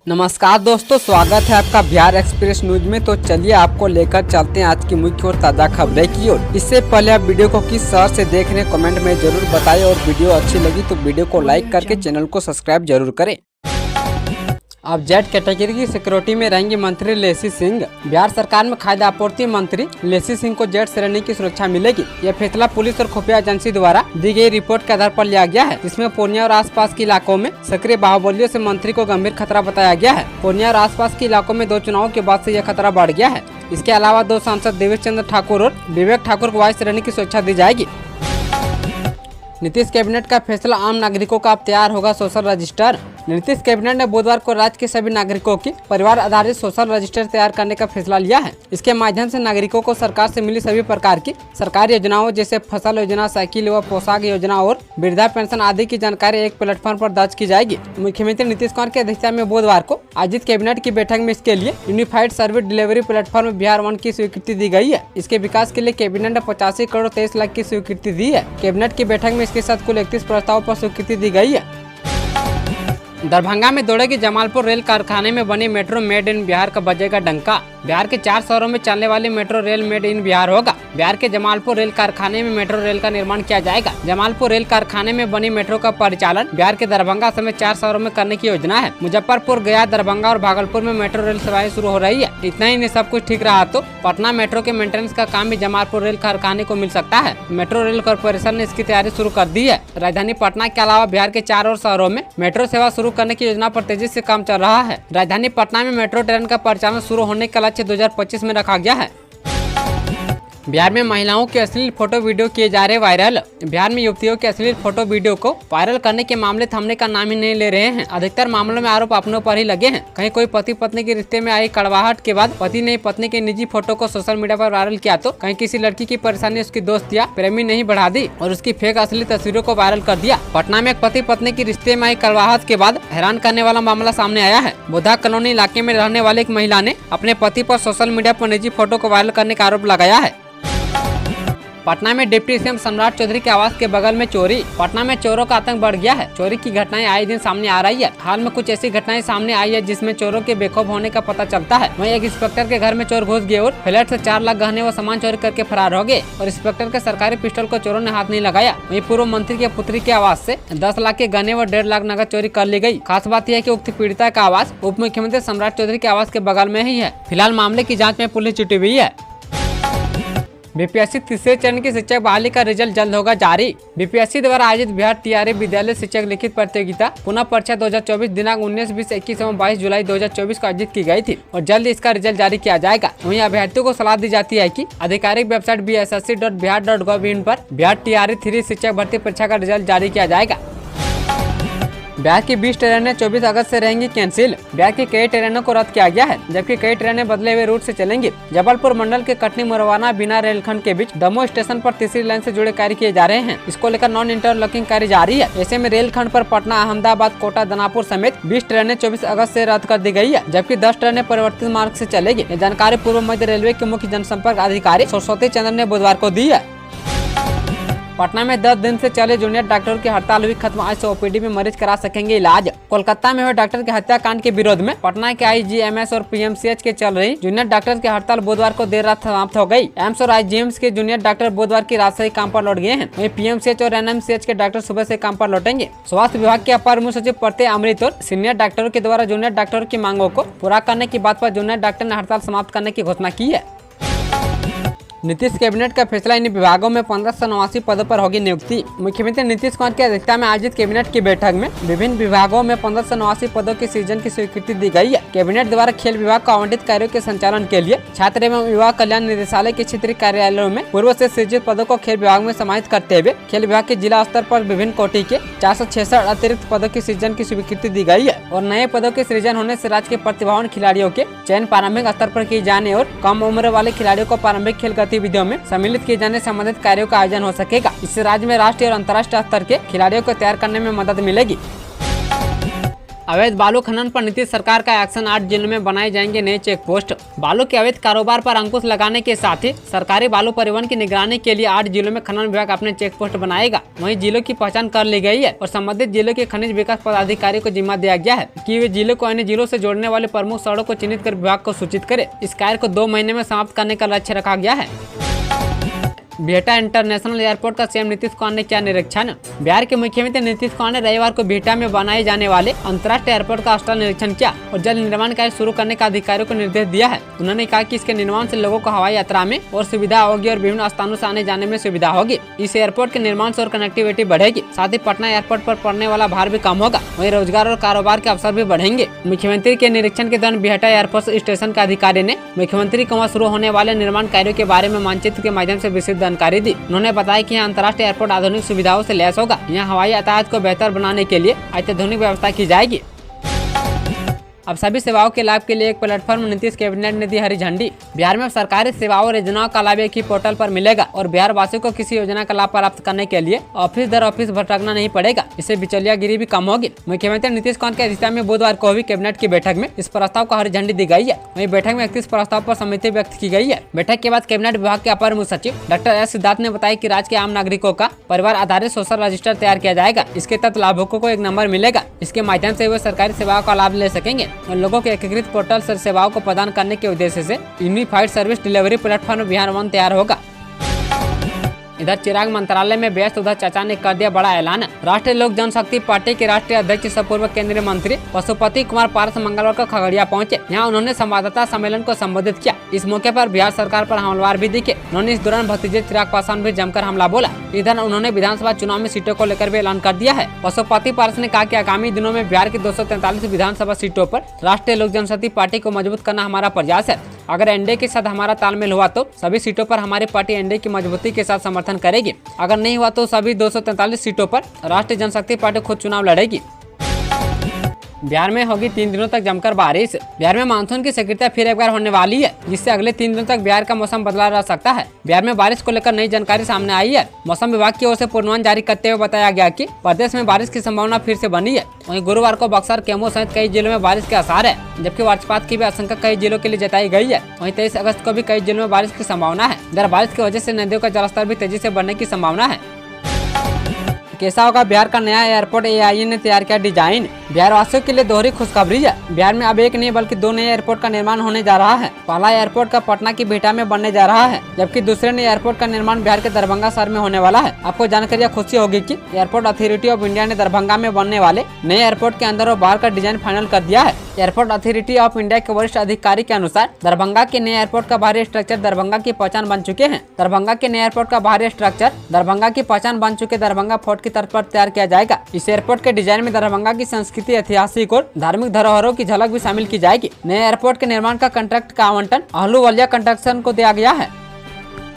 नमस्कार दोस्तों, स्वागत है आपका बिहार एक्सप्रेस न्यूज में। तो चलिए आपको लेकर चलते हैं आज की मुख्य और ताज़ा खबरें की ओर। इससे पहले आप वीडियो को किस शहर से देख रहे हैं कमेंट में जरूर बताएं और वीडियो अच्छी लगी तो वीडियो को लाइक करके चैनल को सब्सक्राइब जरूर करें। अब जेड कैटेगरी की सिक्योरिटी में रहेंगे मंत्री लेसी सिंह। बिहार सरकार में खाद्य आपूर्ति मंत्री लेसी सिंह को जेड श्रेणी की सुरक्षा मिलेगी। यह फैसला पुलिस और खुफिया एजेंसी द्वारा दी गई रिपोर्ट के आधार पर लिया गया है। इसमें पूर्णिया और आसपास के इलाकों में सक्रिय बाहुबलियों से मंत्री को गंभीर खतरा बताया गया है। पूर्णिया और आसपास के इलाकों में 2 चुनावों के बाद से यह खतरा बढ़ गया है। इसके अलावा 2 सांसद देवेश चंद्र ठाकुर और विवेक ठाकुर को वाई श्रेणी की सुरक्षा दी जाएगी। नीतीश कैबिनेट का फैसला, आम नागरिकों का अब तैयार होगा सोशल रजिस्टर। नीतीश कैबिनेट ने बुधवार को राज्य के सभी नागरिकों की परिवार आधारित सोशल रजिस्टर तैयार करने का फैसला लिया है। इसके माध्यम से नागरिकों को सरकार से मिली सभी प्रकार की सरकारी योजनाओं जैसे फसल योजना, साइकिल व पोशाक योजना और वृद्धा पेंशन आदि की जानकारी एक प्लेटफॉर्म पर दर्ज की जाएगी। मुख्यमंत्री नीतीश कुमार की अध्यक्षता में बुधवार को आयोजित कैबिनेट की बैठक में इसके लिए unified service delivery platform Bihar 1 की स्वीकृति दी गई है। इसके विकास के लिए कैबिनेट ने 85 करोड़ 23 लाख की स्वीकृति दी है। कैबिनेट की बैठक में इसके साथ कुल 31 प्रस्तावों पर स्वीकृति दी गई है। दरभंगा में दौड़ेगी जमालपुर रेल कारखाने में बनी मेट्रो मेड इन बिहार का बजेगा डंका। बिहार के 4 शहरों में चलने वाली metro rail made in Bihar होगा। बिहार के जमालपुर रेल कारखाने में मेट्रो रेल का निर्माण किया जाएगा। जमालपुर रेल कारखाने में बनी मेट्रो का परिचालन बिहार के दरभंगा समेत 4 शहरों में करने की योजना है। मुजफ्फरपुर, गया, दरभंगा और भागलपुर में मेट्रो रेल सेवाएं शुरू हो रही है। इतना ही नहीं, सब कुछ ठीक रहा तो पटना मेट्रो के मेंटेनेंस का काम भी जमालपुर रेल कारखाने को मिल सकता है। मेट्रो रेल कॉर्पोरेशन ने इसकी तैयारी शुरू कर दी है। राजधानी पटना के अलावा बिहार के 4 और शहरों में मेट्रो सेवा शुरू करने की योजना पर तेजी से काम चल रहा है। राजधानी पटना में मेट्रो ट्रेन का परिचालन शुरू होने का लक्ष्य 2025 में रखा गया है। बिहार में महिलाओं के अश्लील फोटो वीडियो किए जा रहे वायरल। बिहार में युवतियों के अश्लील फोटो वीडियो को वायरल करने के मामले थमने का नाम ही नहीं ले रहे हैं। अधिकतर मामलों में आरोप अपनों पर ही लगे हैं। कहीं कोई पति पत्नी के रिश्ते में आई कड़वाहट के बाद पति ने पत्नी के निजी फोटो को सोशल मीडिया पर वायरल किया तो कहीं किसी लड़की की परेशानी उसकी दोस्त या प्रेमी नहीं बढ़ा दी और उसकी फेक असली तस्वीरों को वायरल कर दिया। पटना में एक पति पत्नी की रिश्ते में आई कड़वाहट के बाद हैरान करने वाला मामला सामने आया है। बुद्धा कॉलोनी इलाके में रहने वाली एक महिला ने अपने पति पर सोशल मीडिया पर निजी फोटो को वायरल करने का आरोप लगाया है। पटना में डिप्टी सीएम सम्राट चौधरी के आवास के बगल में चोरी। पटना में चोरों का आतंक बढ़ गया है। चोरी की घटनाएं आए दिन सामने आ रही है। हाल में कुछ ऐसी घटनाएं सामने आई है जिसमें चोरों के बेखौफ होने का पता चलता है। वहीं एक इंस्पेक्टर के घर में चोर घुस गए और फ्लैट से 4 लाख गहने व सामान चोरी करके फरार हो गए और इंस्पेक्टर के सरकारी पिस्टल को चोरों ने हाथ नहीं लगाया। वहीं पूर्व मंत्री के पुत्री के आवास से 10 लाख के गहने व 1.5 लाख नकद चोरी कर ली गई। खास बात यह है कि उक्त पीड़िता का आवास उप मुख्यमंत्री सम्राट चौधरी के आवास के बगल में ही है। फिलहाल मामले की जाँच में पुलिस जुटी हुई है। बीपीएससी तीसरे चरण की शिक्षक बहाली का रिजल्ट जल्द होगा जारी। बीपीएससी द्वारा आयोजित बिहार टीआरई विद्यालय शिक्षक लिखित प्रतियोगिता पुनः परीक्षा 2024 दिनांक 19, 20, 21 एवं 22 जुलाई 2024 को आयोजित की गई थी और जल्द इसका रिजल्ट जारी किया जाएगा। वहीं अभ्यर्थियों को सलाह दी जाती है कि आधिकारिक वेबसाइट bssc.bihar.gov.in पर बिहार टीआरई 3 शिक्षक भर्ती परीक्षा का रिजल्ट जारी किया जाएगा। बिहार की 20 ट्रेनें 24 अगस्त से रहेंगी कैंसिल। बिहार की कई ट्रेनों को रद्द किया गया है जबकि कई ट्रेनें बदले हुए रूट से चलेंगी। जबलपुर मंडल के कटनी मुरवाना बिना रेलखंड के बीच दमोह स्टेशन पर तीसरी लाइन से जुड़े कार्य किए जा रहे हैं। इसको लेकर नॉन इंटरलॉकिंग कार्य जारी है। ऐसे में रेलखंड पर पटना, अहमदाबाद, कोटा, दानापुर समेत 20 ट्रेनें 24 अगस्त से रद्द कर दी गई है जबकि 10 ट्रेनें परिवर्तित मार्ग से चलेगी। ये जानकारी पूर्व मध्य रेलवे के मुख्य जनसंपर्क अधिकारी सरस्वती चंद्र ने बुधवार को दी है। पटना में 10 दिन से चले जूनियर डॉक्टरों की हड़ताल हुई खत्म। आज से ओपीडी में मरीज करा सकेंगे इलाज। कोलकाता में हुए डॉक्टर के हत्याकांड के विरोध में पटना के आईजीएमएस और पीएमसीएच के चल रही जूनियर डॉक्टर की हड़ताल बुधवार को देर रात समाप्त हो गई। एम्स और आईजीएमएस के जूनियर डॉक्टर बुधवार की रात से ही काम पर लौट गए हैं। वहीं पीएमसीएच और एनएमसीएच के डॉक्टर सुबह से काम पर लौटेंगे। स्वास्थ्य विभाग के अपर मुख्य सचिव प्रत्यय अमृत और सीनियर डॉक्टरों के द्वारा जूनियर डॉक्टरों की मांगों को पूरा करने की बात पर जूनियर डॉक्टर ने हड़ताल समाप्त करने की घोषणा की है। नीतीश कैबिनेट का फैसला, इन विभागों में 1589 पदों पर होगी नियुक्ति। मुख्यमंत्री नीतीश कुमार की अध्यक्षता में आयोजित कैबिनेट की बैठक में विभिन्न विभागों में 1589 पदों के सृजन की स्वीकृति दी गई है। कैबिनेट द्वारा खेल विभाग को आवंटित कार्यों के संचालन के लिए छात्र एवं युवा कल्याण निदेशालय के क्षेत्रीय कार्यालयों में पूर्व से सृजित पदों को खेल विभाग में समाहित करते हुए खेल विभाग के जिला स्तर पर विभिन्न कोटि के 466 अतिरिक्त पदों की सृजन की स्वीकृति दी गई है और नए पदों के सृजन होने से राज्य के प्रतिभावान खिलाड़ियों के चयन प्रारंभिक स्तर पर किए जाने और कम उम्र वाले खिलाड़ियों को प्रारंभिक खेल गतिविधियों में सम्मिलित किए जाने संबंधित कार्यों का आयोजन हो सकेगा। इससे राज्य में राष्ट्रीय और अंतर्राष्ट्रीय स्तर के खिलाड़ियों को तैयार करने में मदद मिलेगी। अवैध बालू खनन पर नीतीश सरकार का एक्शन, 8 जिलों में बनाए जाएंगे नए चेक पोस्ट। बालू के अवैध कारोबार पर अंकुश लगाने के साथ ही सरकारी बालू परिवहन की निगरानी के लिए 8 जिलों में खनन विभाग अपने चेक पोस्ट बनाएगा। वहीं जिलों की पहचान कर ली गई है और संबंधित जिलों के खनिज विकास पदाधिकारी को जिम्मा दिया गया है कि वे जिलों को अन्य जिलों से जोड़ने वाले प्रमुख सड़कों को चिन्हित कर विभाग को सूचित करे। इस कार्य को 2 महीने में समाप्त करने का लक्ष्य रखा गया है। बिहटा इंटरनेशनल एयरपोर्ट का सीएम नीतीश कुमार ने किया निरीक्षण। बिहार के मुख्यमंत्री नीतीश कुमार ने रविवार को बिहटा में बनाए जाने वाले अंतर्राष्ट्रीय एयरपोर्ट का स्थल निरीक्षण किया और जल्द निर्माण कार्य शुरू करने का अधिकारियों को निर्देश दिया है। उन्होंने कहा कि इसके निर्माण से लोगों को हवाई यात्रा में और सुविधा होगी और विभिन्न स्थानों से आने जाने में सुविधा होगी। इस एयरपोर्ट के निर्माण से और कनेक्टिविटी बढ़ेगी, साथ ही पटना एयरपोर्ट पर पड़ने वाला भार भी कम होगा। वहीं रोजगार और कारोबार के अवसर भी बढ़ेंगे। मुख्यमंत्री के निरीक्षण के दौरान बिहटा एयरपोर्ट स्टेशन के अधिकारी ने मुख्यमंत्री को वहाँ शुरू होने वाले निर्माण कार्यों के बारे में मानचित्र के माध्यम से विस्तृत जानकारी दी। उन्होंने बताया कि यहाँ अंतर्राष्ट्रीय एयरपोर्ट आधुनिक सुविधाओं से लैस होगा। यहाँ हवाई यातायात को बेहतर बनाने के लिए अत्याधुनिक व्यवस्था की जाएगी। अब सभी सेवाओं के लाभ के लिए एक प्लेटफॉर्म नीतीश कैबिनेट ने दी हरी झंडी। बिहार में सरकारी सेवाओं और योजनाओं का लाभ एक ही पोर्टल पर मिलेगा और बिहार वासियों को किसी योजना का लाभ प्राप्त करने के लिए ऑफिस दर ऑफिस भटकना नहीं पड़ेगा। इससे बिचौलियागिरी भी कम होगी। मुख्यमंत्री नीतीश कुमार की अध्यक्षता में बुधवार को हुई कैबिनेट की बैठक में इस प्रस्ताव को हरी झंडी दी गई है। वहीं बैठक में 31 प्रस्ताव पर सहमति व्यक्त की गई है। बैठक के बाद कैबिनेट विभाग के अपर मुख्य सचिव डॉक्टर एस सिद्धार्थ ने बताया कि राज्य के आम नागरिकों का परिवार आधारित सोशल रजिस्टर तैयार किया जाएगा। इसके तहत लाभुकों को एक नंबर मिलेगा। इसके माध्यम से वे सरकारी सेवाओं का लाभ ले सकेंगे और लोगों के पोर्टल से सेवाओं को प्रदान करने के उद्देश्य से unified service delivery platform Bihar one तैयार होगा। इधर चिराग मंत्रालय में व्यस्त, उधर चाचा ने कर दिया बड़ा ऐलान। राष्ट्रीय लोक जनशक्ति पार्टी के राष्ट्रीय अध्यक्ष सह पूर्व केंद्रीय मंत्री पशुपति कुमार पारस मंगलवार को खगड़िया पहुंचे। यहाँ उन्होंने संवाददाता सम्मेलन को संबोधित किया। इस मौके पर बिहार सरकार पर हमलावर भी दिखे। उन्होंने इस दौरान भतीजे चिराग पासवान भी जमकर हमला बोला। इधर उन्होंने विधानसभा चुनाव में सीटों को लेकर भी ऐलान कर दिया है। पशुपति पारस ने कहा कि आगामी दिनों में बिहार की 243 विधानसभा सीटों पर राष्ट्रीय लोक जनशक्ति पार्टी को मजबूत करना हमारा प्रयास है। अगर एनडीए के साथ हमारा तालमेल हुआ तो सभी सीटों पर हमारी पार्टी एनडीए की मजबूती के साथ समर्थन करेगी। अगर नहीं हुआ तो सभी 243 सीटों पर राष्ट्रीय जनशक्ति पार्टी खुद चुनाव लड़ेगी। बिहार में होगी 3 दिनों तक जमकर बारिश। बिहार में मानसून की सक्रियता फिर एक बार होने वाली है, जिससे अगले 3 दिनों तक बिहार का मौसम बदला रह सकता है। बिहार में बारिश को लेकर नई जानकारी सामने आई है। मौसम विभाग की ओर से पूर्वानुमान जारी करते हुए बताया गया कि प्रदेश में बारिश की संभावना फिर से बनी है। वहीं गुरुवार को बक्सर, कैमूर सहित कई जिलों में बारिश के आसार है, जबकि वज्रपात की भी आशंका कई जिलों के लिए जताई गई है। वहीं 23 अगस्त को भी कई जिलों में बारिश की संभावना है। इधर बारिश की वजह से नदियों का जलस्तर भी तेजी से बढ़ने की संभावना है। कैसा होगा बिहार का नया एयरपोर्ट, एआईए ने तैयार किया डिजाइन। बिहार वासियों के लिए दोहरी खुशखबरी है। बिहार में अब एक नहीं बल्कि 2 नए एयरपोर्ट का निर्माण होने जा रहा है। पहला एयरपोर्ट का पटना की बिहटा में बनने जा रहा है, जबकि दूसरे नए एयरपोर्ट का निर्माण बिहार के दरभंगा शहर में होने वाला है। आपको जानकर यह खुशी होगी कि एयरपोर्ट अथॉरिटी ऑफ इंडिया ने दरभंगा में बनने वाले नए एयरपोर्ट के अंदर और बाहर का डिजाइन फाइनल कर दिया है। एयरपोर्ट अथॉरिटी ऑफ इंडिया के वरिष्ठ अधिकारी के अनुसार दरभंगा के नए एयरपोर्ट का बाहरी स्ट्रक्चर दरभंगा की पहचान बन चुके हैं। दरभंगा के नए एयरपोर्ट का बाहरी स्ट्रक्चर दरभंगा की पहचान बन चुके दरभंगा फोर्ट की तर्ज पर तैयार किया जाएगा। इस एयरपोर्ट के डिजाइन में दरभंगा की संस्कृति, ऐतिहासिक और धार्मिक धरोहरों की झलक भी शामिल की जाएगी। नए एयरपोर्ट के निर्माण का कॉन्ट्रैक्ट का आवंटन अहलूवालिया कंस्ट्रक्शन को दिया गया है।